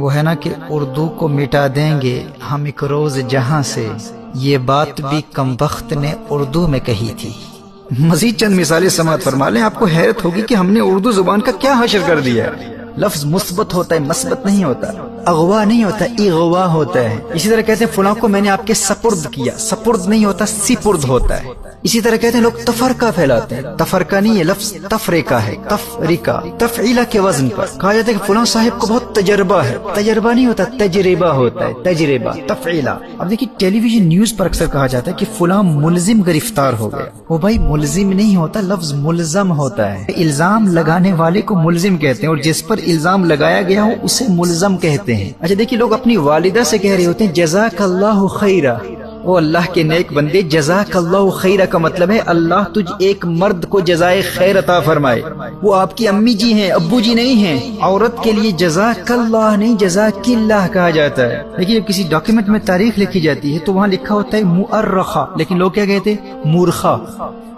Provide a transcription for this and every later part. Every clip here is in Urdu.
وہ ہے نا کہ اردو کو مٹا دیں گے ہم ایک روز جہاں سے، یہ بات بھی کم وقت نے اردو میں کہی تھی۔ مزید چند مثالیں سماعت فرما لیں، آپ کو حیرت ہوگی کہ ہم نے اردو زبان کا کیا حشر کر دیا ہے۔ لفظ مثبت ہوتا ہے، مثبت نہیں ہوتا، اغوا نہیں ہوتا، اغوا ہوتا ہے۔ اسی طرح کہتے ہیں فلاں کو میں نے آپ کے سپرد کیا، سپرد نہیں ہوتا، سپرد ہوتا ہے۔ اسی طرح کہتے ہیں لوگ تفرقہ پھیلاتے ہیں، تفرقہ نہیں ہے، لفظ تفریقہ ہے، تفریقہ تفعیلہ کے وزن پر۔ کہا جاتا ہے کہ فلاں صاحب کو بہت تجربہ ہے، تجربہ نہیں ہوتا، تجربہ ہوتا ہے، تجربہ تفعیلہ۔ اب دیکھیے ٹیلی ویژن نیوز پر اکثر کہا جاتا ہے کہ فلاں ملزم گرفتار ہو گیا، وہ بھائی ملزم نہیں ہوتا، لفظ ملزم ہوتا ہے۔ الزام لگانے والے کو ملزم کہتے ہیں اور جس پر الزام لگایا گیا ہو اسے ملزم کہتے ہیں۔ اچھا دیکھیے لوگ اپنی والدہ سے کہہ رہے ہوتے ہیں جزاک اللہ خیرہ، او اللہ کے نیک بندے، جزاک اللہ خیرہ کا مطلب ہے اللہ تجھ ایک مرد کو جزائے خیر عطا فرمائے۔ وہ آپ کی امی جی ہیں، ابو جی نہیں ہیں۔ عورت کے لیے جزاک اللہ نہیں جزاک اللہ کہا جاتا ہے۔ لیکن جب کسی ڈاکیومنٹ میں تاریخ لکھی جاتی ہے تو وہاں لکھا ہوتا ہے مؤرخہ، لیکن لوگ کیا کہتے ہیں مورخہ۔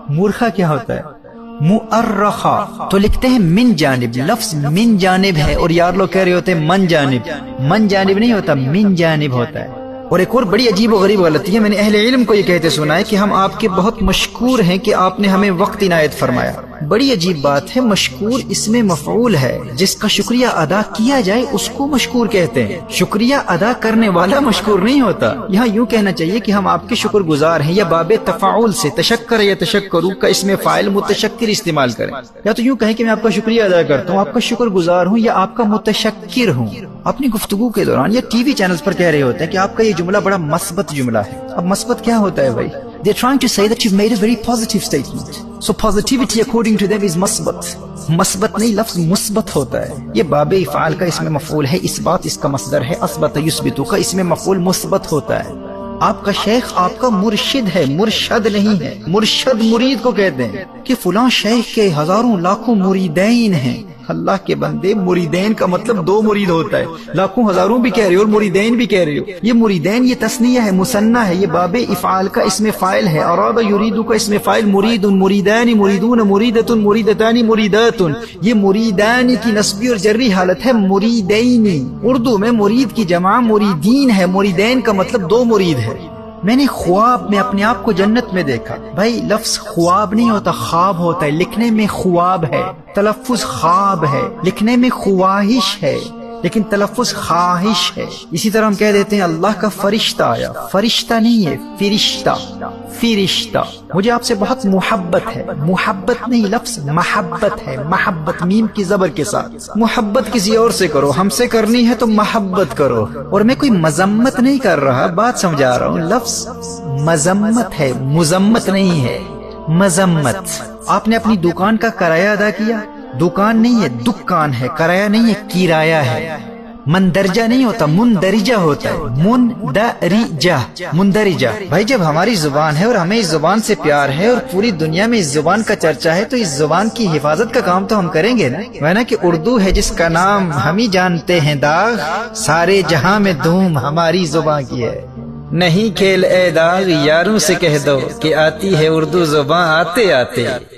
مورخہ کیا ہوتا ہے؟ مؤرخہ تو لکھتے ہیں من جانب، لفظ من جانب ہے اور یار لوگ کہہ رہے ہوتے ہیں من جانب، من جانب نہیں ہوتا، من جانب ہوتا ہے۔ اور ایک اور بڑی عجیب و غریب غلطی ہے، میں نے اہل علم کو یہ کہتے سنا ہے کہ ہم آپ کے بہت مشکور ہیں کہ آپ نے ہمیں وقت عنایت فرمایا۔ بڑی عجیب بات ہے، مشکور اس میں مفعول ہے، جس کا شکریہ ادا کیا جائے اس کو مشکور کہتے ہیں، شکریہ ادا کرنے والا مشکور نہیں ہوتا۔ یہاں یوں کہنا چاہیے کہ ہم آپ کے شکر گزار ہیں، یا باب تفاعل سے تشکر یا تشکرو کا اس میں فاعل متشکر استعمال کریں، یا تو یوں کہیں کہ میں آپ کا شکریہ ادا کرتا ہوں، آپ کا شکر گزار ہوں یا آپ کا متشکر ہوں۔ اپنی گفتگو کے دوران یا ٹی وی چینلز پر کہہ رہے ہوتے ہیں کہ آپ کا یہ جملہ بڑا مثبت جملہ ہے۔ اب مثبت کیا ہوتا ہے بھائی؟ They're trying to say that you've made a very positive statement. So positivity according to them is مثبت۔ مثبت نہیں، لفظ مثبت ہوتا ہے۔ یہ باب افعال کا اس میں مفعول ہے، اثبات اس کا مصدر ہے، اثبت یثبتو کا اس میں مفعول مثبت ہوتا ہے۔ آپ کا شیخ آپ کا مرشد ہے، مرشد نہیں ہے۔ مرشد مرید کو کہتے ہیں کہ فلاں شیخ کے ہزاروں لاکھوں مریدین ہیں۔ اللہ کے بندے، مریدین کا مطلب دو مرید ہوتا ہے، لاکھوں ہزاروں بھی کہہ رہے ہو اور مریدین بھی کہہ رہے ہو۔ یہ مریدین یہ تثنیہ ہے، مثنی ہے، یہ باب افعال کا اس میں فاعل ہے، اراد یریدو کا اس میں فاعل مرید، مریدان مریدون مریدۃ مریدتان مریدات، یہ مریدان کی نسبی اور جری حالت ہے، مریدین۔ اردو میں مرید کی جمع مریدین ہے، مریدین کا مطلب دو مرید ہے۔ میں نے خواب میں اپنے آپ کو جنت میں دیکھا، بھائی لفظ خواب نہیں ہوتا، خواب ہوتا ہے، لکھنے میں خواب ہے، تلفظ خواب ہے، لکھنے میں خواہش ہے لیکن تلفظ خواہش ہے۔ اسی طرح ہم کہہ دیتے ہیں اللہ کا فرشتہ آیا، فرشتہ نہیں ہے، فرشتہ، فرشتہ۔ مجھے آپ سے بہت محبت ہے، محبت نہیں، لفظ محبت ہے، محبت میم کی زبر کے ساتھ۔ محبت کسی اور سے کرو، ہم سے کرنی ہے تو محبت کرو۔ اور میں کوئی مذمت نہیں کر رہا، بات سمجھا رہا ہوں، لفظ مذمت ہے، مذمت نہیں ہے، مذمت۔ آپ نے اپنی دکان کا کرایہ ادا کیا، دکان نہیں ہے دکان ہے، کرایہ نہیں ہے کرایہ ہے۔ مندرجہ نہیں ہوتا، مندرجہ ہوتا ہے، مندرجہ، مندرجہ۔ بھائی جب ہماری زبان ہے اور ہمیں اس زبان سے پیار ہے اور پوری دنیا میں اس زبان کا چرچا ہے تو اس زبان کی حفاظت کا کام تو ہم کریں گے نا۔ ورنہ کہ اردو ہے جس کا نام ہم ہی جانتے ہیں داغ، سارے جہاں میں دھوم ہماری زبان کی ہے۔ نہیں کھیل اے داغ، یاروں سے کہہ دو کہ آتی ہے اردو زبان آتے آتے۔